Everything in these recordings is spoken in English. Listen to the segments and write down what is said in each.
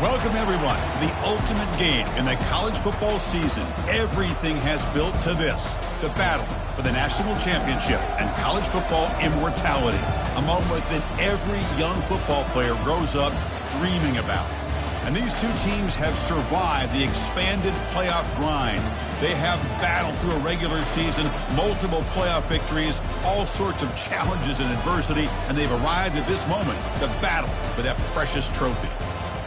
Welcome, everyone, to the ultimate game in the college football season. Everything has built to this, the battle for the national championship and college football immortality, a moment that every young football player grows up dreaming about. And these two teams have survived the expanded playoff grind. They have battled through a regular season, multiple playoff victories, all sorts of challenges and adversity, and they've arrived at this moment, the battle for that precious trophy.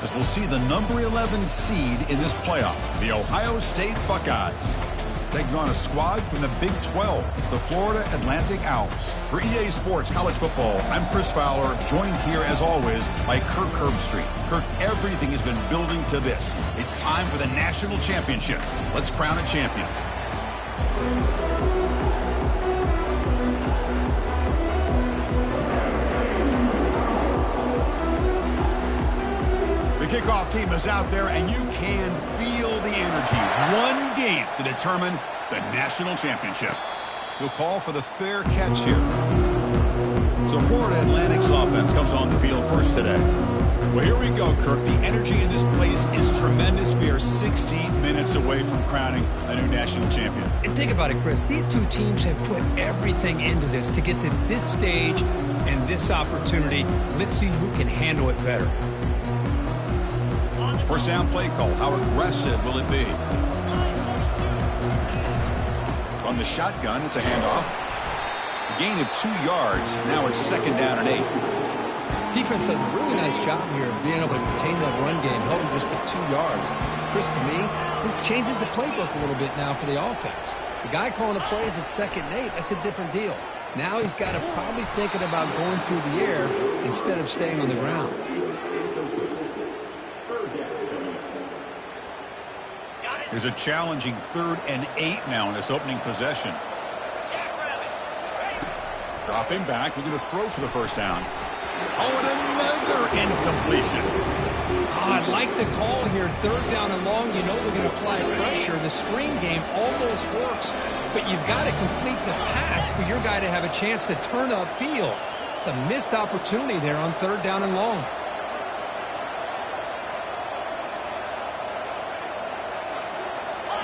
As we'll see the number 11 seed in this playoff, the Ohio State Buckeyes, taking on a squad from the Big 12, the Florida Atlantic Owls. For EA Sports College Football, I'm Chris Fowler, joined here as always by Kirk Herbstreit. Kirk, everything has been building to this. It's time for the national championship. Let's crown a champion. Kickoff team is out there, and you can feel the energy. One game to determine the national championship. He'll call for the fair catch here. So Florida Atlantic's offense comes on the field first today. Well, here we go, Kirk. The energy in this place is tremendous. We are 60 minutes away from crowning a new national champion. And think about it, Chris. These two teams have put everything into this to get to this stage and this opportunity. Let's see who can handle it better. First down play call. How aggressive will it be? From the shotgun, it's a handoff. A gain of 2 yards. Now it's second down and 8. Defense does a really nice job here of being able to contain that run game, held him just at 2 yards. Chris, to me, this changes the playbook a little bit now for the offense. The guy calling the plays at second and 8, that's a different deal. Now he's got to probably thinking about going through the air instead of staying on the ground. There's a challenging 3rd and 8 now in this opening possession. Dropping back, looking to throw for the first down. Oh, and another incompletion. Oh, I like the call here. 3rd down and long. You know they're going to apply pressure. The screen game almost works, but you've got to complete the pass for your guy to have a chance to turn upfield. It's a missed opportunity there on 3rd down and long.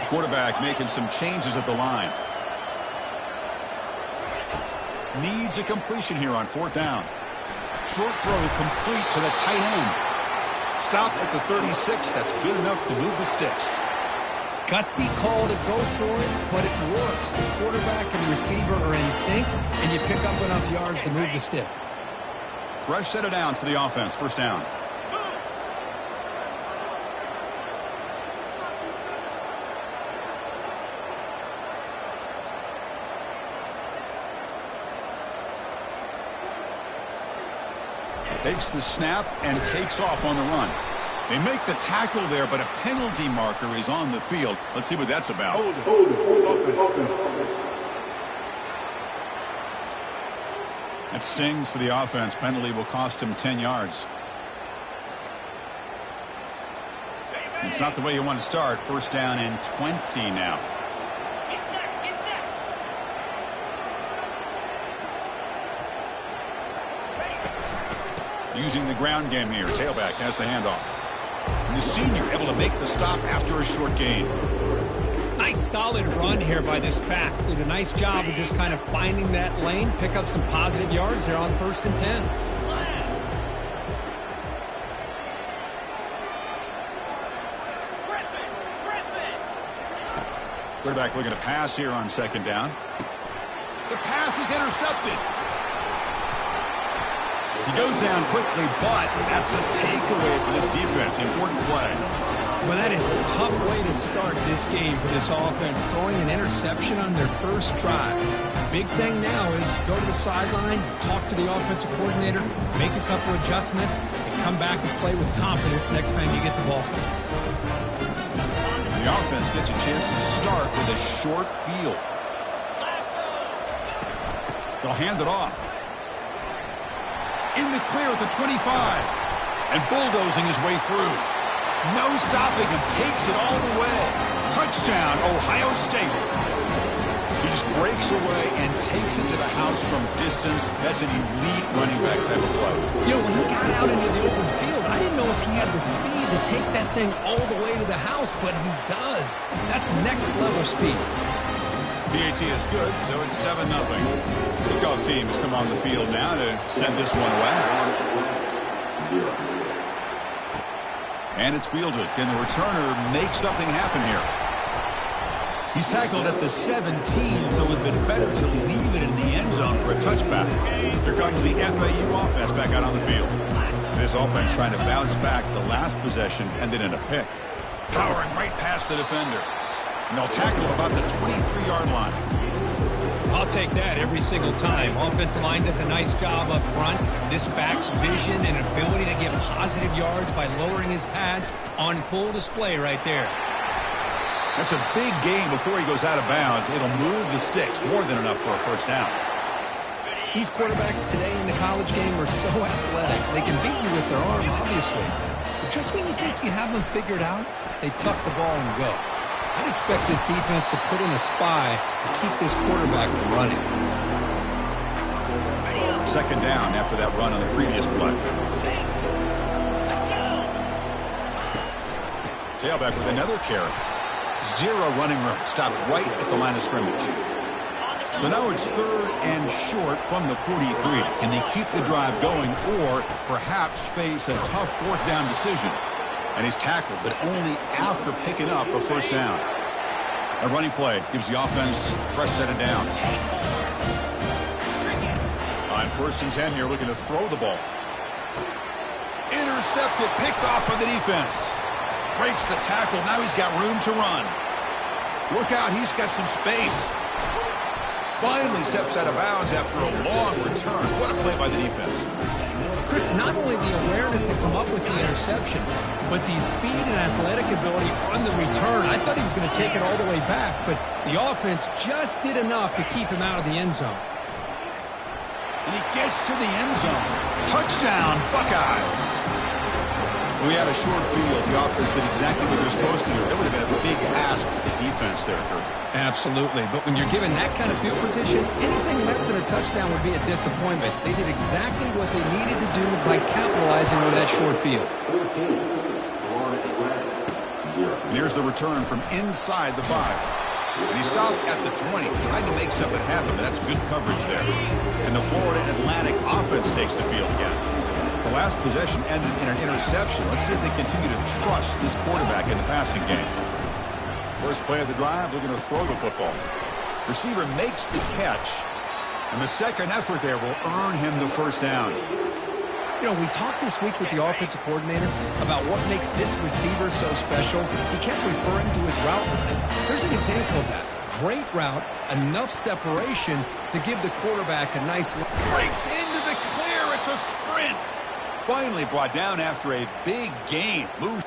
Quarterback making some changes at the line. Needs a completion here on 4th down. Short throw complete to the tight end. Stop at the 36. That's good enough to move the sticks. Gutsy call to go for it, but it works. The quarterback and the receiver are in sync, and you pick up enough yards to move the sticks. Fresh set of downs for the offense. First down. Takes the snap and takes off on the run. They make the tackle there, but a penalty marker is on the field. Let's see what that's about. Hold it. That stings for the offense. Penalty will cost him 10 yards. It's not the way you want to start. First down and 20 now. Using the ground game here. Tailback has the handoff. And the senior able to make the stop after a short gain. Nice solid run here by this back. Did a nice job of just kind of finding that lane, pick up some positive yards there on 1st and 10. Quarterback looking to pass here on 2nd down. The pass is intercepted. He goes down quickly, but that's a takeaway for this defense. Important play. Well, that is a tough way to start this game for this offense, throwing an interception on their first drive. Big thing now is go to the sideline, talk to the offensive coordinator, make a couple adjustments, and come back and play with confidence next time you get the ball. The offense gets a chance to start with a short field. They'll hand it off. In the clear at the 25. And bulldozing his way through. No stopping him. Takes it all the way. Touchdown, Ohio State. He just breaks breaks away and takes it to the house from distance. That's an elite running back type of play. You know, when he got out into the open field, I didn't know if he had the speed to take that thing all the way to the house, but he does. That's next level speed. PAT is good, so it's 7-0. Kickoff team has come on the field now to send this one away. And it's fielded. Can the returner make something happen here? He's tackled at the 17, so it would have been better to leave it in the end zone for a touchback. Here comes the FAU offense back out on the field. This offense trying to bounce back the last possession and then in a pick. Powering right past the defender. And they'll tackle about the 23-yard line. I'll take that every single time. Offensive line does a nice job up front. This back's vision and ability to get positive yards by lowering his pads on full display right there. That's a big gain before he goes out of bounds. It'll move the sticks more than enough for a first down. These quarterbacks today in the college game are so athletic. They can beat you with their arm, obviously. But just when you think you have them figured out, they tuck the ball and go. I'd expect this defense to put in a spy to keep this quarterback from running. Second down after that run on the previous play. Tailback with another carry. Zero running room. Stopped right at the line of scrimmage. So now it's 3rd and short from the 43. Can they keep the drive going or perhaps face a tough 4th down decision? And he's tackled, but only after picking up a first down. A running play gives the offense a fresh set of downs. On 1st and 10 here, looking to throw the ball. Intercepted, picked off by the defense. Breaks the tackle, now he's got room to run. Look out, he's got some space. Finally steps out of bounds after a long return. What a play by the defense. Chris, not only the awareness to come up with the interception, but the speed and athletic ability on the return. I thought he was going to take it all the way back, but the offense just did enough to keep him out of the end zone. And he gets to the end zone. Touchdown, Buckeyes. We had a short field. The offense did exactly what they're supposed to do. That would have been a big ask for the defense there, Kurt. Absolutely. But when you're given that kind of field position, anything less than a touchdown would be a disappointment. They did exactly what they needed to do by capitalizing with that short field. And here's the return from inside the 5. And he stopped at the 20, trying to make something happen, but that's good coverage there. And the Florida Atlantic offense takes the field again. The last possession ended in an interception. Let's see if they continue to trust this quarterback in the passing game. First play of the drive, they're going to throw the football. Receiver makes the catch, and the second effort there will earn him the first down. You know, we talked this week with the offensive coordinator about what makes this receiver so special. He kept referring to his route running. Here's an example of that. Great route, enough separation to give the quarterback a nice look. Breaks into the clear. It's a sprint. Finally brought down after a big gain. Moves.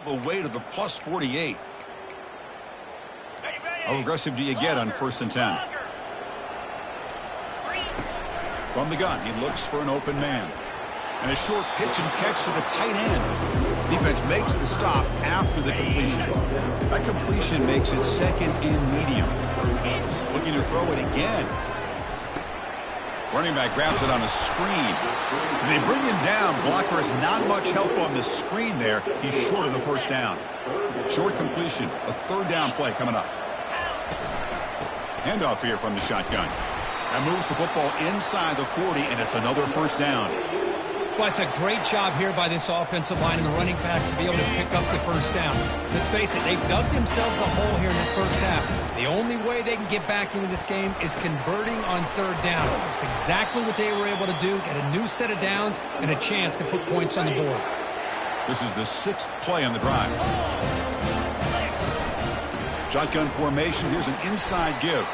The way to the plus 48. How aggressive do you get on 1st and 10? From the gun, he looks for an open man. And a short pitch and catch to the tight end. Defense makes the stop after the completion. That completion makes it 2nd and medium. Looking to throw it again. Running back grabs it on a screen. They bring him down. Blocker has not much help on the screen there. He's short of the first down. Short completion. A 3rd down play coming up. Handoff here from the shotgun. That moves the football inside the 40, and it's another first down. Well, it's a great job here by this offensive line and the running back to be able to pick up the first down. Let's face it, they've dug themselves a hole here in this first half. The only way they can get back into this game is converting on third down. It's exactly what they were able to do, get a new set of downs and a chance to put points on the board. This is the 6th play on the drive. Shotgun formation. Here's an inside give.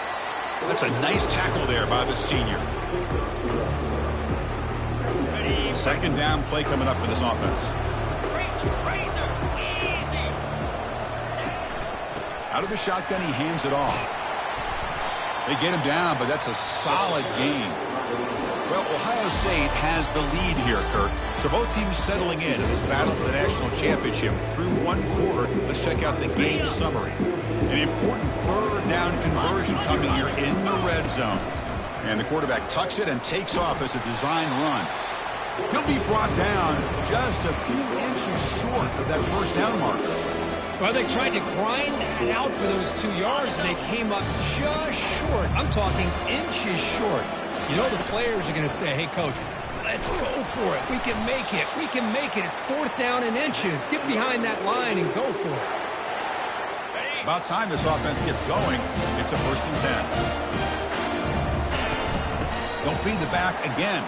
That's a nice tackle there by the senior. Second down play coming up for this offense. Out of the shotgun, he hands it off. They get him down, but that's a solid gain. Well, Ohio State has the lead here, Kirk. So both teams settling in this battle for the national championship through one quarter. Let's check out the game summary. An important third down conversion coming here in the red zone. And the quarterback tucks it and takes off as a design run. He'll be brought down just a few inches short of that first down marker. Well, they tried to grind that out for those 2 yards, and they came up just short. I'm talking inches short. You know the players are going to say, hey, Coach, let's go for it. We can make it. We can make it. It's fourth down in inches. Get behind that line and go for it. About time this offense gets going. It's a 1st and 10. They'll feed the back again.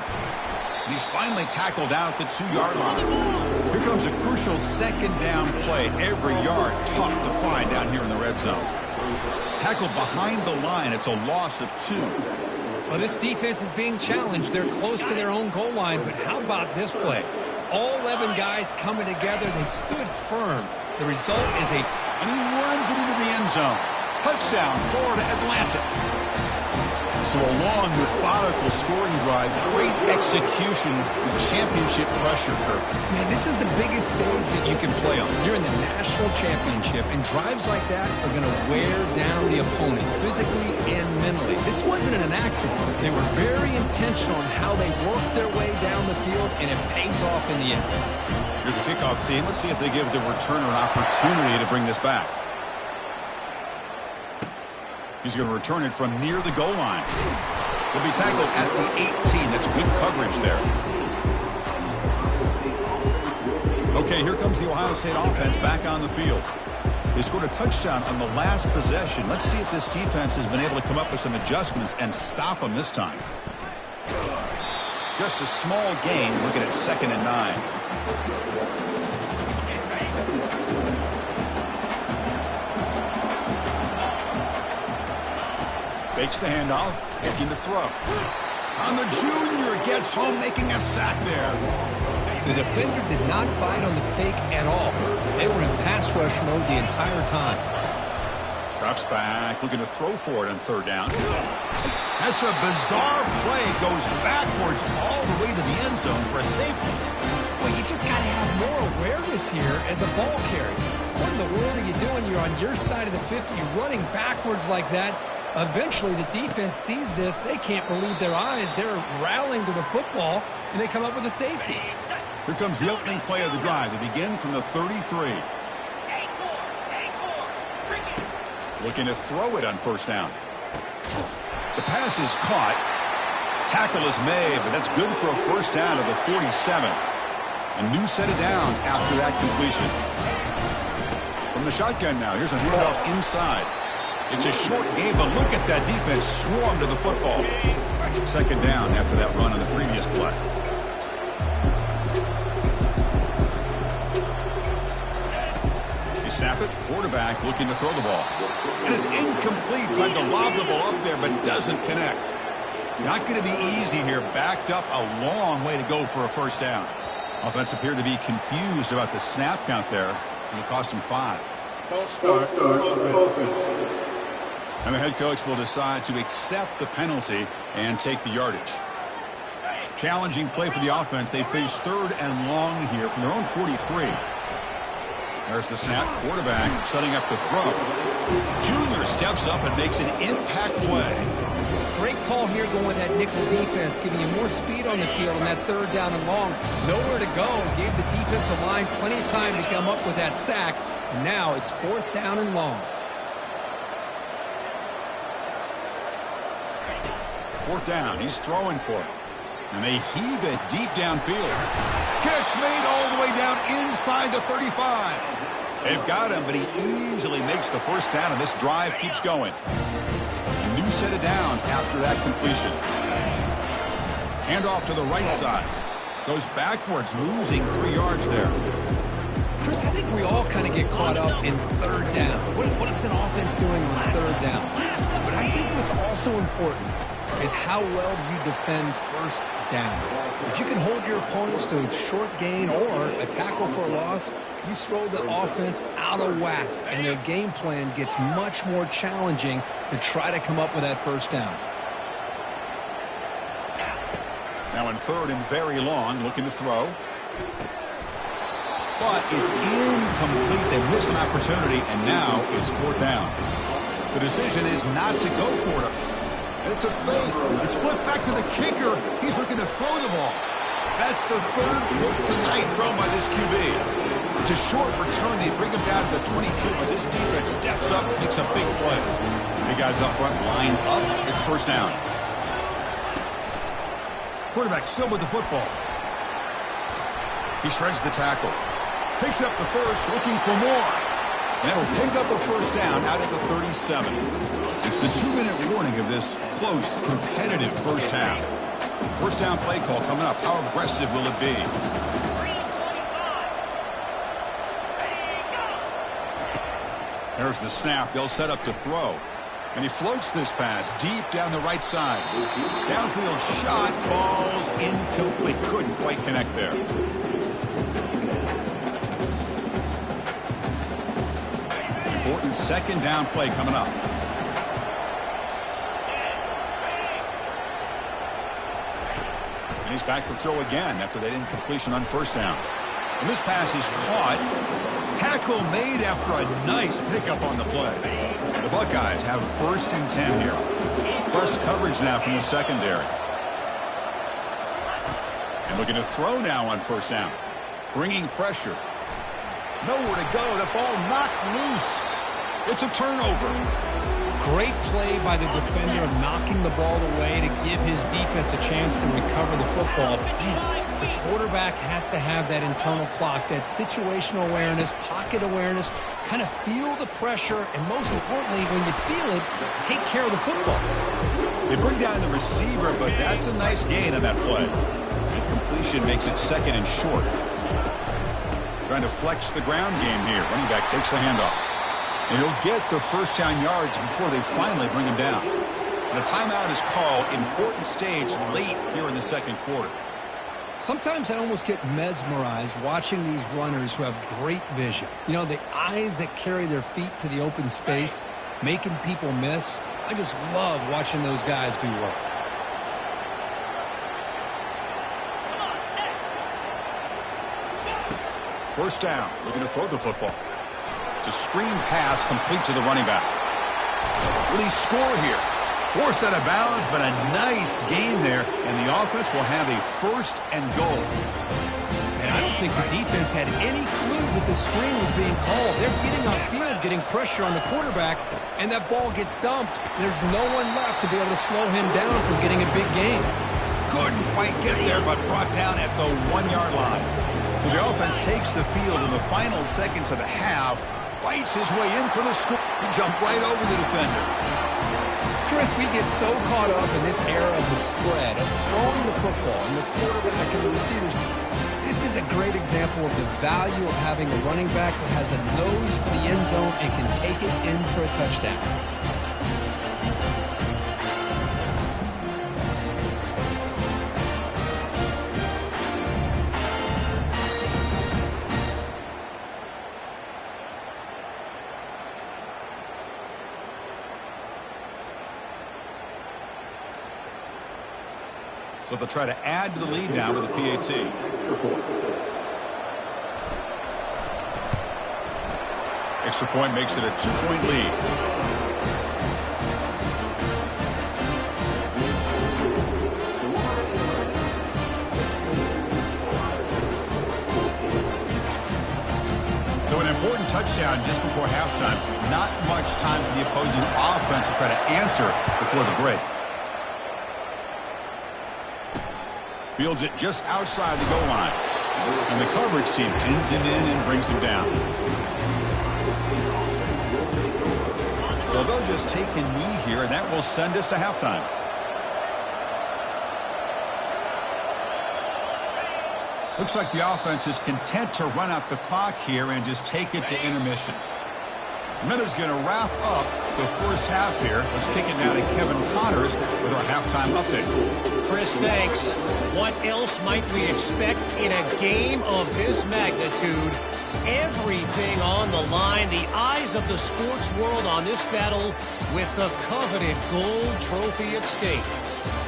He's finally tackled out at the 2-yard line. Here comes a crucial second down play. Every yard tough to find down here in the red zone. Tackled behind the line. It's a loss of 2. Well, this defense is being challenged. They're close to their own goal line, but how about this play? All 11 guys coming together. They stood firm. The result is a... And he runs it into the end zone. Touchdown, Florida Atlantic. So a long, methodical scoring drive. Great execution with championship pressure, Kirk. Man, this is the biggest stage that you can play on. You're in the national championship, and drives like that are going to wear down the opponent physically and mentally. This wasn't an accident. They were very intentional in how they worked their way down the field, and it pays off in the end. Here's the kickoff team. Let's see if they give the returner an opportunity to bring this back. He's going to return it from near the goal line. He'll be tackled at the 18. That's good coverage there. Okay, here comes the Ohio State offense back on the field. They scored a touchdown on the last possession. Let's see if this defense has been able to come up with some adjustments and stop them this time. Just a small gain, looking at 2nd and 9. Fakes the handoff, making the throw. And the junior gets home, making a sack there. The defender did not bite on the fake at all. They were in pass rush mode the entire time. Drops back, looking to throw for it on 3rd down. That's a bizarre play. Goes backwards all the way to the end zone for a safety. Well, you just got to have more awareness here as a ball carrier. What in the world are you doing? You're on your side of the 50. You're running backwards like that. Eventually, the defense sees this. They can't believe their eyes. They're rallying to the football, and they come up with a safety. Here comes the opening play of the drive. They begin from the 33. Looking to throw it on 1st down. The pass is caught. Tackle is made, but that's good for a 1st down to the 47. A new set of downs after that completion. From the shotgun now, here's a handoff inside. It's a short game, but look at that defense swarm to the football. 2nd down after that run on the previous play. You snap it, quarterback looking to throw the ball. And it's incomplete, trying to lob the ball up there, but doesn't connect. Not going to be easy here, backed up a long way to go for a 1st down. Offense appeared to be confused about the snap count there, and it cost him 5. False start. And the head coach will decide to accept the penalty and take the yardage. Challenging play for the offense. They face 3rd and long here from their own 43. There's the snap. Quarterback setting up the throw. Junior steps up and makes an impact play. Great call here going with that nickel defense, giving you more speed on the field on that 3rd down and long. Nowhere to go. Gave the defensive line plenty of time to come up with that sack. And now it's 4th down and long. 4th down. He's throwing for it. And they heave it deep downfield. Catch made all the way down inside the 35. They've got him, but he easily makes the 1st down, and this drive keeps going. A new set of downs after that completion. Hand off to the right side. Goes backwards, losing 3 yards there. Chris, I think we all kind of get caught up in 3rd down. What is an offense doing on 3rd down? But I think what's also important is how well you defend 1st down. If you can hold your opponents to a short gain or a tackle for a loss, you throw the offense out of whack, and their game plan gets much more challenging to try to come up with that 1st down. Now in 3rd and very long, looking to throw. But it's incomplete. They miss an opportunity, and now it's 4th down. The decision is not to go for it. It's a fake. It's flipped back to the kicker. He's looking to throw the ball. That's the 3rd pick tonight thrown by this QB. It's a short return. They bring him down to the 22, but this defense steps up, makes a big play. The guys up front line up. It's 1st down. Quarterback still with the football. He shreds the tackle. Picks up the 1st, looking for more. That'll pick up a 1st down out at the 37. It's the 2-minute warning of this close, competitive 1st half. 1st down play call coming up. How aggressive will it be? There's the snap. They'll set up to throw. And he floats this pass deep down the right side. Downfield shot, falls incomplete. Couldn't quite connect there. Important 2nd down play coming up. And he's back to throw again after that incompletion on 1st down. And this pass is caught. Tackle made after a nice pickup on the play. The Buckeyes have 1st and 10 here. Press coverage now from the secondary. And looking to throw now on 1st down. Bringing pressure. Nowhere to go. The ball knocked loose. It's a turnover. Great play by the defender of knocking the ball away to give his defense a chance to recover the football. But man, the quarterback has to have that internal clock, that situational awareness, pocket awareness, kind of feel the pressure, and most importantly, when you feel it, take care of the football. They bring down the receiver, but that's a nice gain on that play. Incompletion makes it 2nd and short. Trying to flex the ground game here. Running back takes the handoff. And he'll get the 1st down yards before they finally bring him down. And a timeout is called. Important stage late here in the 2nd quarter. Sometimes I almost get mesmerized watching these runners who have great vision. You know, the eyes that carry their feet to the open space, making people miss. I just love watching those guys do work. First down, looking to throw the football. It's a screen pass complete to the running back. Will he score here? Forced out of bounds, but a nice gain there, and the offense will have a 1st and goal. And I don't think the defense had any clue that the screen was being called. They're getting upfield, getting pressure on the quarterback, and that ball gets dumped. There's no one left to be able to slow him down from getting a big gain. Couldn't quite get there, but brought down at the 1-yard line. So the offense takes the field in the final seconds of the half, fights his way in for the score. He jumped right over the defender. Chris, we get so caught up in this era of the spread, of throwing the football and the quarterback and the receivers. This is a great example of the value of having a running back that has a nose for the end zone and can take it in for a touchdown. So they'll try to add to the lead now with a PAT. Extra point makes it a 2-point lead. So an important touchdown just before halftime. Not much time for the opposing offense to try to answer before the break. Fields it just outside the goal line. And the coverage team pins him in and brings him down. So they'll just take a knee here, and that will send us to halftime. Looks like the offense is content to run out the clock here and just take it to intermission. Miller's going to wrap up the first half here. Let's kick it now to Kevin Connors with our halftime update. Chris, thanks. What else might we expect in a game of this magnitude? Everything on the line. The eyes of the sports world on this battle with the coveted gold trophy at stake.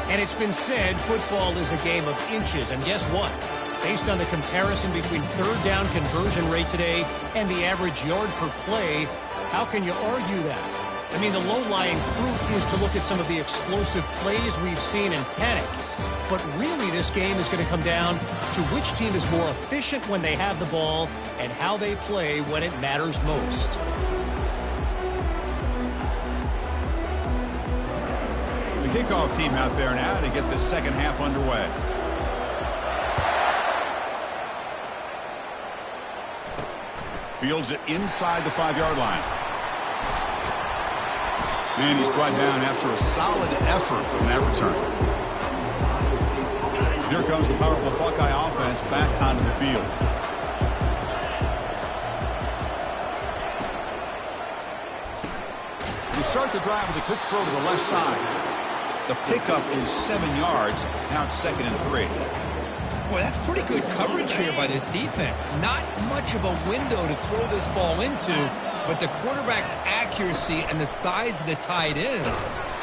And it's been said football is a game of inches. And guess what? Based on the comparison between third down conversion rate today and the average yard per play, how can you argue that? I mean, the low-lying fruit is to look at some of the explosive plays we've seen in panic. But really, this game is going to come down to which team is more efficient when they have the ball and how they play when it matters most. The kickoff team out there now to get the second half underway. Fields it inside the 5-yard line. And he's brought down after a solid effort on that return. Here comes the powerful Buckeye offense back onto the field. They start the drive with a quick throw to the left side. The pickup is 7 yards. Now it's 2nd and 3. Boy, that's pretty good coverage here by this defense. Not much of a window to throw this ball into, but the quarterback's accuracy and the size of the tight end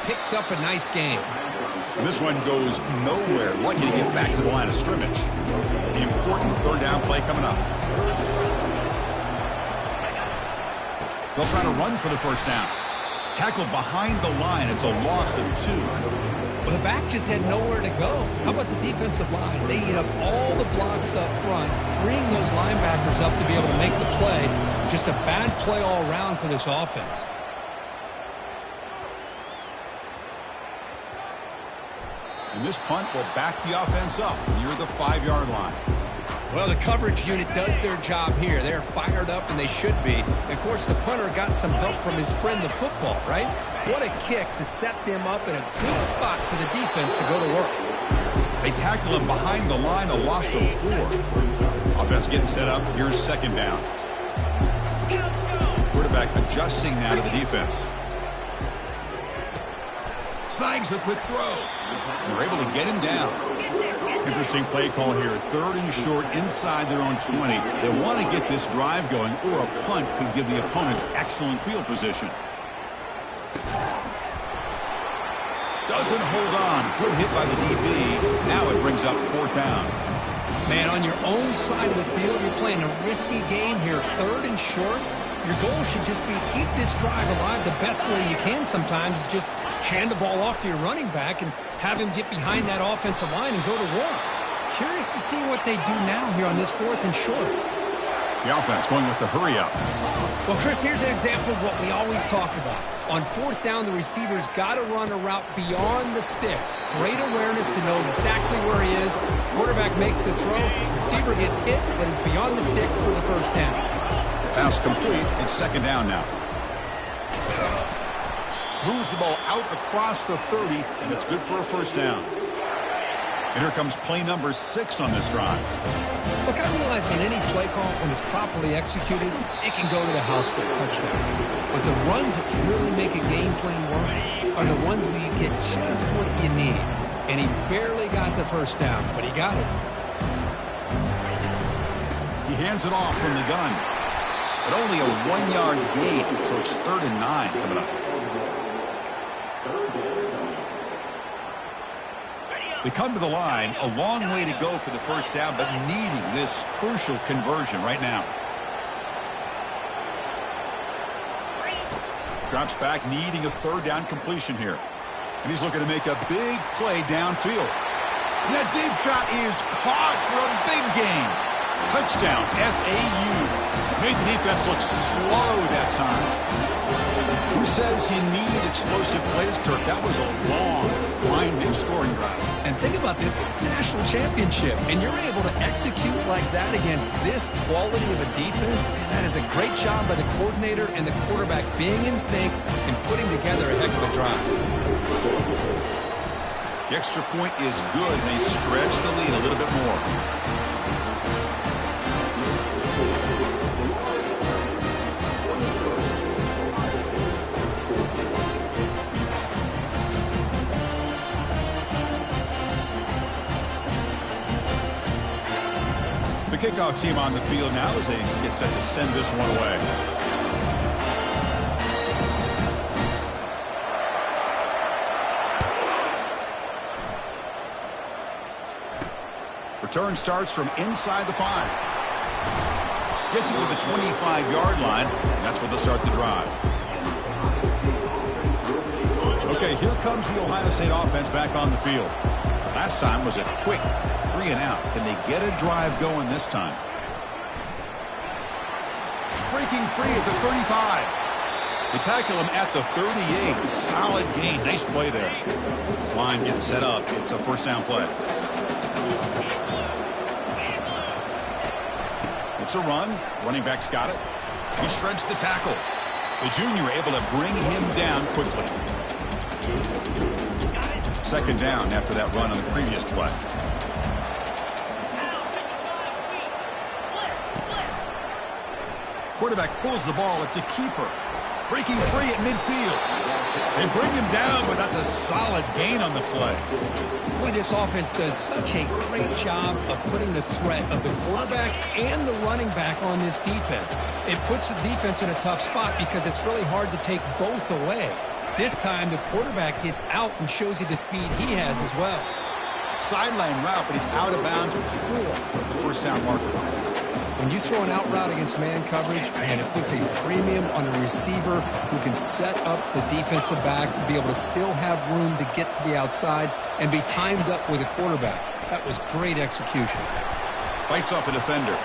picks up a nice game. And this one goes nowhere. Lucky to get back to the line of scrimmage. The important third down play coming up. They'll try to run for the first down. Tackled behind the line. It's a loss of 2. Well, the back just had nowhere to go. How about the defensive line? They eat up all the blocks up front, freeing those linebackers up to be able to make the play. Just a bad play all around for this offense. And this punt will back the offense up near the 5-yard line. Well, the coverage unit does their job here. They're fired up, and they should be. Of course, the punter got some help from his friend, the football, right? What a kick to set them up in a good spot for the defense to go to work. They tackle him behind the line, a loss of 4. Offense getting set up. Here's 2nd down. Quarterback adjusting now to the defense. Snags the quick throw. They're able to get him down. Interesting play call here. 3rd and short inside their own 20. They want to get this drive going, or a punt could give the opponents excellent field position. Doesn't hold on. Good hit by the DB. Now it brings up 4th down. Man, on your own side of the field, you're playing a risky game here. 3rd and short. Your goal should just be keep this drive alive the best way you can sometimes is just hand the ball off to your running back and have him get behind that offensive line and go to work. Curious to see what they do now here on this 4th and short. The offense going with the hurry up. Well, Chris, here's an example of what we always talk about. On 4th down, the receiver's got to run a route beyond the sticks. Great awareness to know exactly where he is. Quarterback makes the throw. Receiver gets hit, but is beyond the sticks for the first down. Pass complete. It's 2nd down now. Moves the ball out across the 30, and it's good for a first down. And here comes play number 6 on this drive. Look, I realize on any play call, when it's properly executed, it can go to the house for a touchdown. But the runs that really make a game plan work are the ones where you get just what you need. And he barely got the first down, but he got it. He hands it off from the gun. But only a 1-yard gain, so it's 3rd and 9 coming up. They come to the line, a long way to go for the first down, but needing this crucial conversion right now. Drops back, needing a 3rd down completion here. And he's looking to make a big play downfield. And that deep shot is caught for a big gain. Touchdown, FAU. Made the defense look slow that time. Who says he needed explosive plays, Kirk? That was a long, winding scoring drive. And think about this. This is the national championship, and you're able to execute like that against this quality of a defense, and that is a great job by the coordinator and the quarterback being in sync and putting together a heck of a drive. The extra point is good, and they stretch the lead a little bit more. The kickoff team on the field now as they get set to send this one away. Return starts from inside the 5. Gets it to the 25-yard line, and that's where they'll start the drive. Okay, here comes the Ohio State offense back on the field. Last time was a quick 3 and out. Can they get a drive going this time? Breaking free at the 35. They tackle him at the 38. Solid gain. Nice play there. This line getting set up. It's a first down play. It's a run. Running back's got it. He shreds the tackle. The junior able to bring him down quickly. Second down after that run on the previous play. Quarterback pulls the ball. It's a keeper. Breaking free at midfield. They bring him down, but that's a solid gain on the play. Boy, this offense does such a great job of putting the threat of the quarterback and the running back on this defense. It puts the defense in a tough spot because it's really hard to take both away. This time, the quarterback gets out and shows you the speed he has as well. Sideline route, but he's out of bounds before the first down marker. When you throw an out route against man coverage, and it puts a premium on a receiver who can set up the defensive back to be able to still have room to get to the outside and be timed up with a quarterback. That was great execution. Fights off a defender.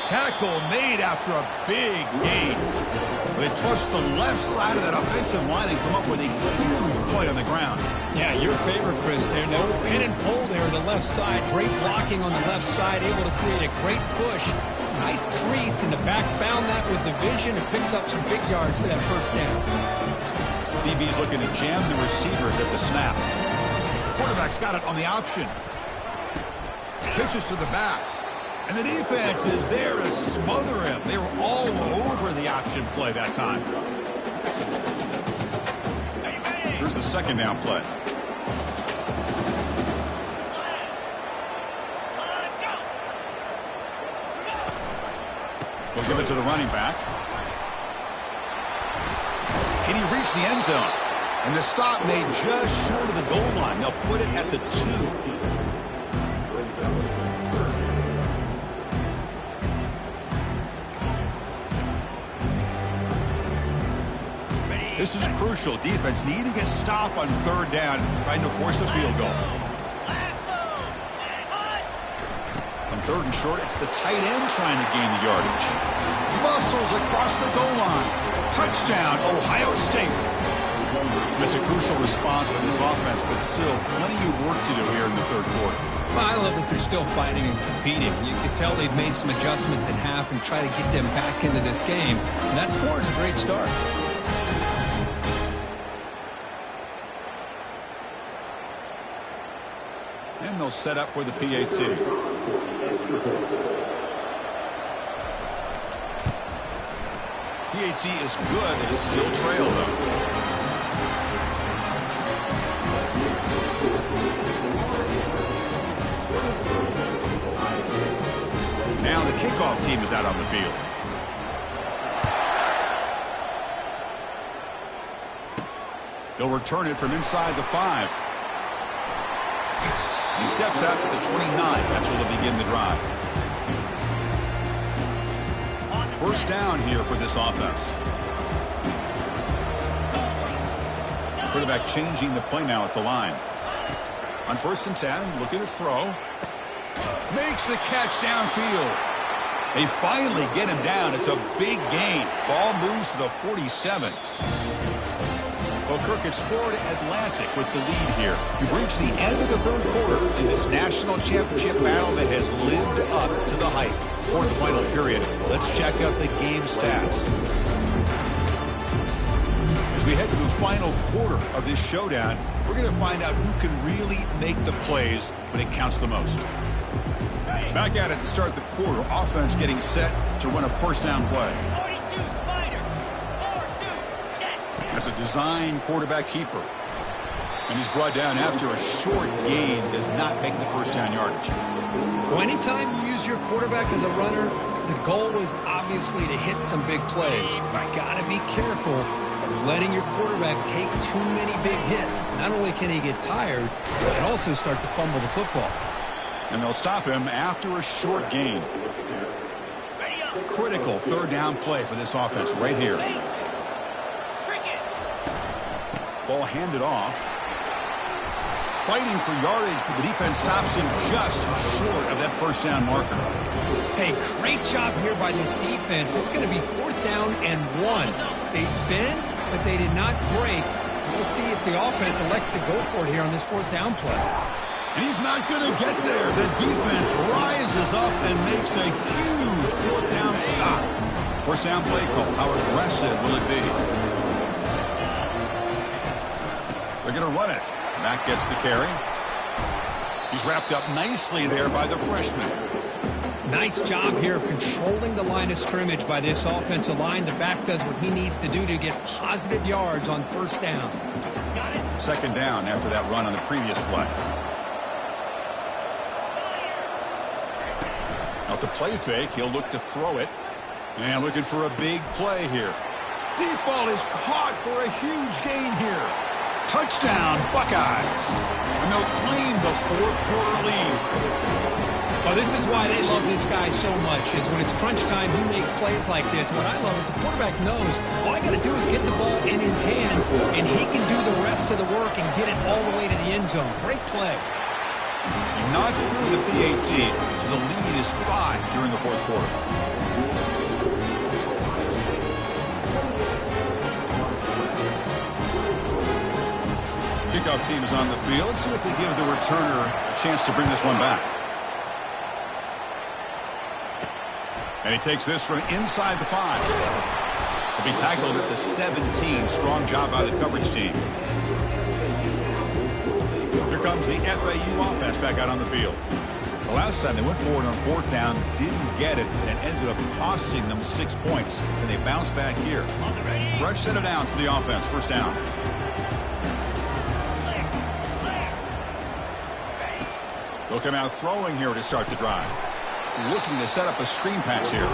Tackle made after a big gain. They trust the left side of that offensive line and come up with a huge play on the ground. Yeah, your favorite, Chris, there. No pin and pull there on the left side. Great blocking on the left side, able to create a great push. Nice crease, and the back found that with the vision and picks up some big yards for that first down. DB's looking to jam the receivers at the snap. Quarterback's got it on the option. Pitches to the back. And the defense is there to smother him. They were all over the option play that time. Here's the second down play. We'll give it to the running back. Can he reach the end zone? And the stop made just short of the goal line. They'll put it at the 2. This is crucial. Defense needing a stop on third down, trying to force a field goal. On third and short, it's the tight end trying to gain the yardage. Muscles across the goal line. Touchdown, Ohio State. It's a crucial response by this offense, but still plenty of work to do here in the third quarter. Well, I love that they're still fighting and competing. You can tell they've made some adjustments at half and try to get them back into this game. And that score is a great start. And they'll set up for the PAT. PAT is good. They still trail, though. Now the kickoff team is out on the field. They'll return it from inside the 5. He steps out to the 29. That's where they'll begin the drive. First down here for this offense. Quarterback changing the play now at the line. On 1st and 10, looking to throw. Makes the catch downfield. They finally get him down. It's a big gain. Ball moves to the 47. They'll Kirk, it's Florida Atlantic with the lead here. We've reached the end of the third quarter in this national championship battle that has lived up to the hype. For the final period, let's check out the game stats. As we head to the final quarter of this showdown, we're going to find out who can really make the plays when it counts the most. Back at it to start the quarter. Offense getting set to run a first down play. 42 Spider. 4-2. That's a design quarterback keeper. And he's brought down after a short gain. Does not make the first down yardage. Well, anytime you use your quarterback as a runner, the goal is obviously to hit some big plays. You've got to be careful of letting your quarterback take too many big hits. Not only can he get tired, he can also start to fumble the football. And they'll stop him after a short gain. Critical third down play for this offense right here. Ball handed off. Fighting for yardage, but the defense stops him just short of that first down marker. Hey, great job here by this defense. It's going to be 4th down and 1. They bent, but they did not break. We'll see if the offense elects to go for it here on this 4th down play. And he's not going to get there. The defense rises up and makes a huge 4th down stop. First down play call. How aggressive will it be? They're going to run it. Mack gets the carry. He's wrapped up nicely there by the freshman. Nice job here of controlling the line of scrimmage by this offensive line. The back does what he needs to do to get positive yards on first down. Second down after that run on the previous play. Off the play fake, he'll look to throw it. And looking for a big play here. Deep ball is caught for a huge gain here. Touchdown, Buckeyes. And they'll claim the 4th quarter lead. Well, this is why they love this guy so much, is when it's crunch time, he makes plays like this. What I love is the quarterback knows all I got to do is get the ball in his hands, and he can do the rest of the work and get it all the way to the end zone. Great play. He knocked through the PAT, so the lead is 5 during the 4th quarter. Kickoff team is on the field. Let's see if they give the returner a chance to bring this one back. And he takes this from inside the 5. He'll be tackled at the 17. Strong job by the coverage team. Here comes the FAU offense back out on the field. The last time they went forward on 4th down, didn't get it, and it ended up costing them 6 points. And they bounced back here. Fresh set of downs for the offense. First down. They'll come out throwing here to start the drive. Looking to set up a screen pass here.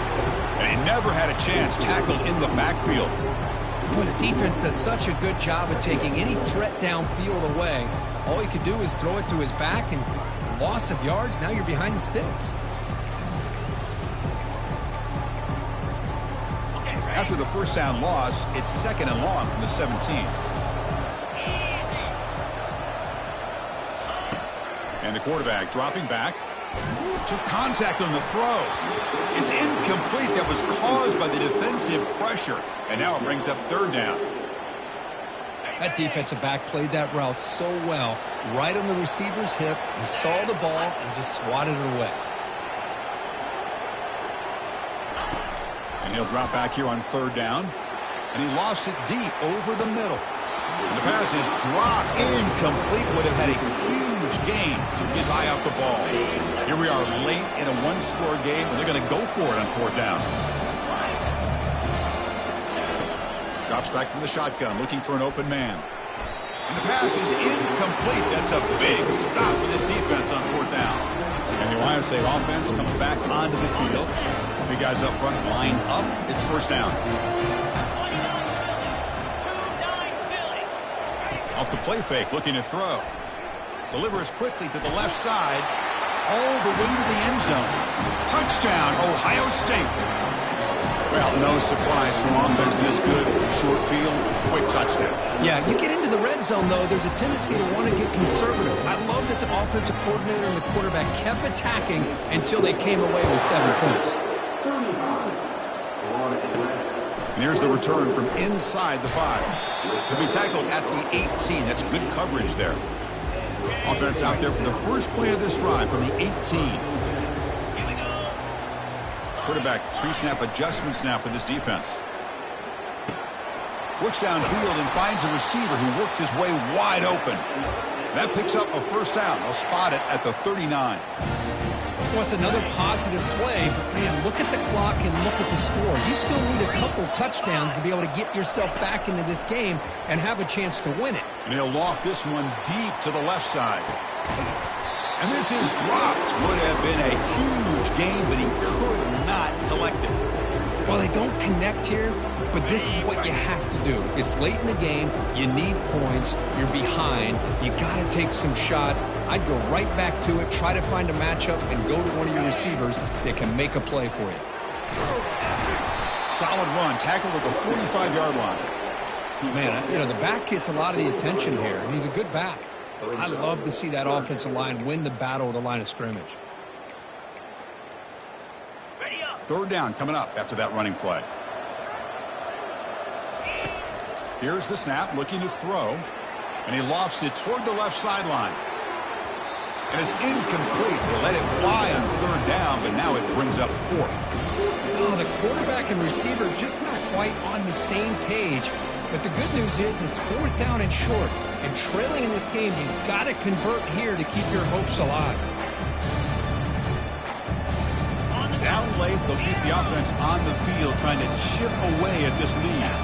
And he never had a chance, tackled in the backfield. Boy, the defense does such a good job of taking any threat downfield away. All he could do is throw it to his back, and loss of yards, now you're behind the sticks. After the first down loss, it's 2nd and long from the 17. And the quarterback dropping back. Took contact on the throw. It's incomplete. That was caused by the defensive pressure. And now it brings up 3rd down. That defensive back played that route so well. Right on the receiver's hip. He saw the ball and just swatted it away. And he'll drop back here on 3rd down. And he lost it deep over the middle. And the pass is dropped incomplete. Would have had a huge gain. Took his eye off the ball. Here we are late in a 1-score game, and they're going to go for it on 4th down. Drops back from the shotgun, looking for an open man. And the pass is incomplete. That's a big stop for this defense on 4th down. And the Ohio State offense coming back onto the field. Big guys up front line up. It's first down. Off the play fake, looking to throw. Delivers quickly to the left side. All the way to the end zone. Touchdown, Ohio State. Well, no surprise from offense this good. Short field, quick touchdown. Yeah, you get into the red zone, though, there's a tendency to want to get conservative. I love that the offensive coordinator and the quarterback kept attacking until they came away with 7 points. And here's the return from inside the 5. He'll be tackled at the 18. That's good coverage there. Offense out there for the first play of this drive from the 18. Quarterback pre-snap adjustments now for this defense. Works downfield and finds a receiver who worked his way wide open. That picks up a first down. They'll spot it at the 39. Well, it's another positive play, but man, look at the clock and look at the score. You still need a couple touchdowns to be able to get yourself back into this game and have a chance to win it. And he'll loft this one deep to the left side. And this is dropped. Would have been a huge gain, but he could not collect it. Well, they don't connect here, but this is what you have to do. It's late in the game. You need points. You're behind. You got to take some shots. I'd go right back to it, try to find a matchup, and go to one of your receivers that can make a play for you. Solid run. Tackled at the 45-yard line. Man, you know, the back gets a lot of the attention here, and he's a good back. I love to see that offensive line win the battle of the line of scrimmage. Third down coming up after that running play. Here's the snap, looking to throw, and he lofts it toward the left sideline. And it's incomplete. They let it fly on third down, but now it brings up fourth. Oh, the quarterback and receiver just not quite on the same page. But the good news is it's fourth down and short. And trailing in this game, you've got to convert here to keep your hopes alive. Down late, they'll keep the offense on the field, trying to chip away at this lead.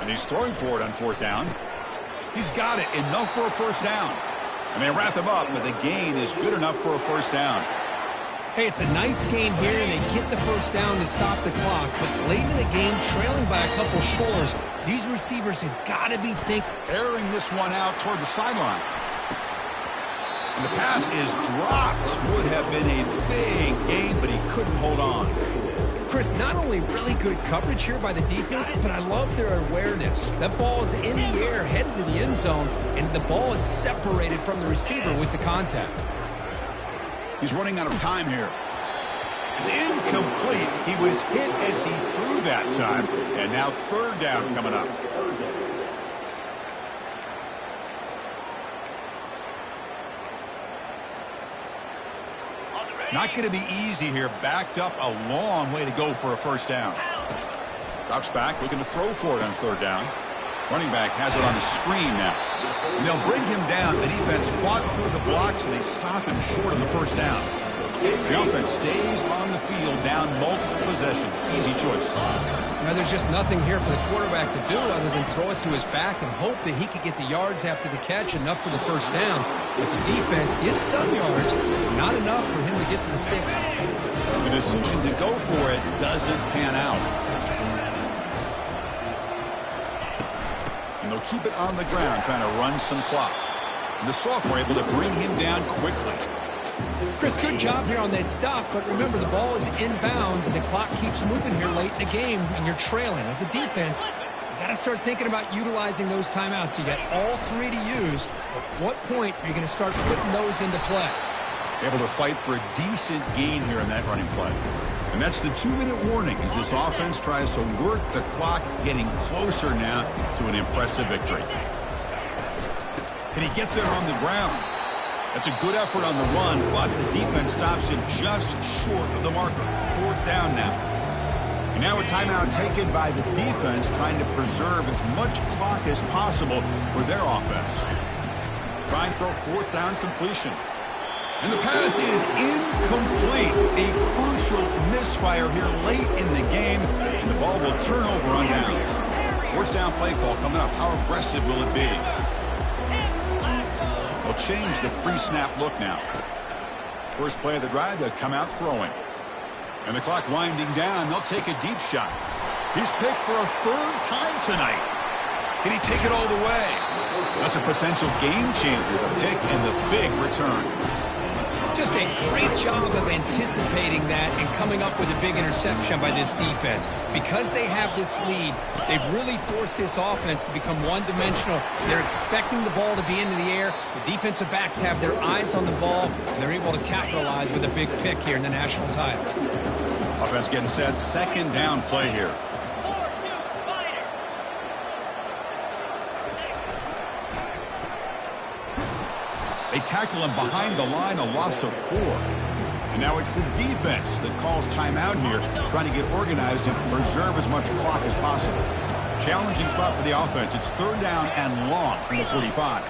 And he's throwing for it on fourth down. He's got it, enough for a first down. And they wrap him up, but the gain is good enough for a first down. Hey, it's a nice game here, and they get the first down to stop the clock. But late in the game, trailing by a couple scores, these receivers have got to be thinking. Airing this one out toward the sideline. And the pass is dropped. Would have been a big gain, but he couldn't hold on. Chris, not only really good coverage here by the defense, but I love their awareness. That ball is in the air, headed to the end zone, and the ball is separated from the receiver with the contact. He's running out of time here. It's incomplete. He was hit as he threw that time. And now third down coming up. Not going to be easy here. Backed up a long way to go for a first down. Drops back, looking to throw for it on third down. Running back has it on the screen now. And they'll bring him down. The defense fought through the blocks, and they stop him short of the first down. The offense stays on the field, down multiple possessions. Easy choice. Now, there's just nothing here for the quarterback to do other than throw it to his back and hope that he could get the yards after the catch, enough for the first down. But the defense gives some yards, not enough for him to get to the sticks. The decision to go for it doesn't pan out. And they'll keep it on the ground, trying to run some clock. And the Sox were able to bring him down quickly. Chris, good job here on that stop, but remember, the ball is inbounds, and the clock keeps moving here late in the game, and you're trailing. As a defense, you got to start thinking about utilizing those timeouts. You got all three to use. At what point are you going to start putting those into play? Able to fight for a decent gain here in that running play. And that's the 2-minute warning as this offense tries to work the clock, getting closer now to an impressive victory. Can he get there on the ground? That's a good effort on the run, but the defense stops him just short of the marker. Fourth down now. And now a timeout taken by the defense, trying to preserve as much clock as possible for their offense. Trying for a fourth down completion. And the pass is incomplete. A crucial misfire here late in the game, and the ball will turn over on downs. First down play call coming up. How aggressive will it be? They'll change the free snap look now. First play of the drive, they'll come out throwing. And the clock winding down, they'll take a deep shot. He's picked for a third time tonight. Can he take it all the way? That's a potential game changer, the pick and the big return. Just a great job of anticipating that and coming up with a big interception by this defense. Because they have this lead, they've really forced this offense to become one-dimensional. They're expecting the ball to be into the air. The defensive backs have their eyes on the ball, and they're able to capitalize with a big pick here in the national title. Offense getting set. Second down play here. They tackle him behind the line, a loss of 4. And now it's the defense that calls timeout here, trying to get organized and preserve as much clock as possible. Challenging spot for the offense. It's third down and long from the 45.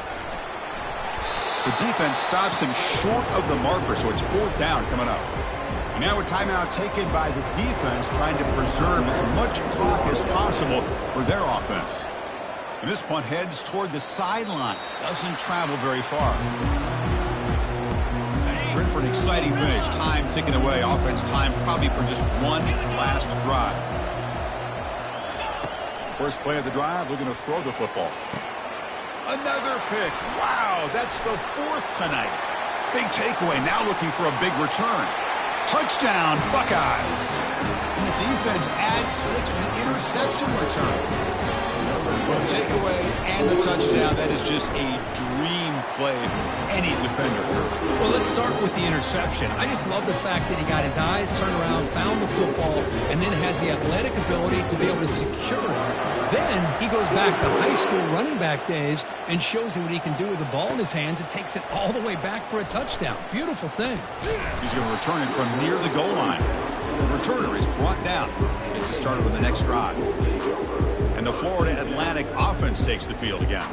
The defense stops him short of the marker, so it's fourth down coming up. And now a timeout taken by the defense, trying to preserve as much clock as possible for their offense. And this punt heads toward the sideline. Doesn't travel very far. We're in for an exciting finish. Time ticking away. Offense time probably for just one last drive. First play of the drive, looking to throw the football. Another pick. Wow, that's the 4th tonight. Big takeaway. Now looking for a big return. Touchdown, Buckeyes. And the defense adds 6 with the interception return. Well, takeaway and the touchdown, that is just a dream play for any defender. Well, let's start with the interception. I just love the fact that he got his eyes turned around, found the football, and then has the athletic ability to be able to secure it. Then he goes back to high school running back days and shows you what he can do with the ball in his hands and takes it all the way back for a touchdown. Beautiful thing. He's going to return it from near the goal line. The returner is brought down. Gets it started with the next drive. And the Florida Atlantic offense takes the field again.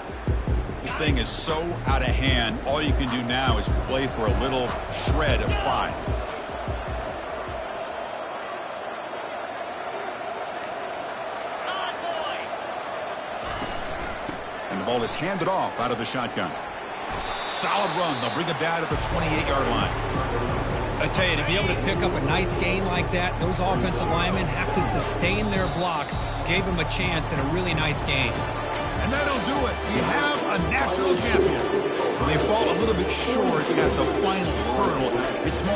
This thing is so out of hand, all you can do now is play for a little shred of pride. And the ball is handed off out of the shotgun. Solid run. They'll bring it down at the 28-yard line. I tell you, to be able to pick up a nice gain like that, those offensive linemen have to sustain their blocks. Gave them a chance and a really nice gain. And that'll do it. We have a national champion. They fall a little bit short at the final hurdle. It's more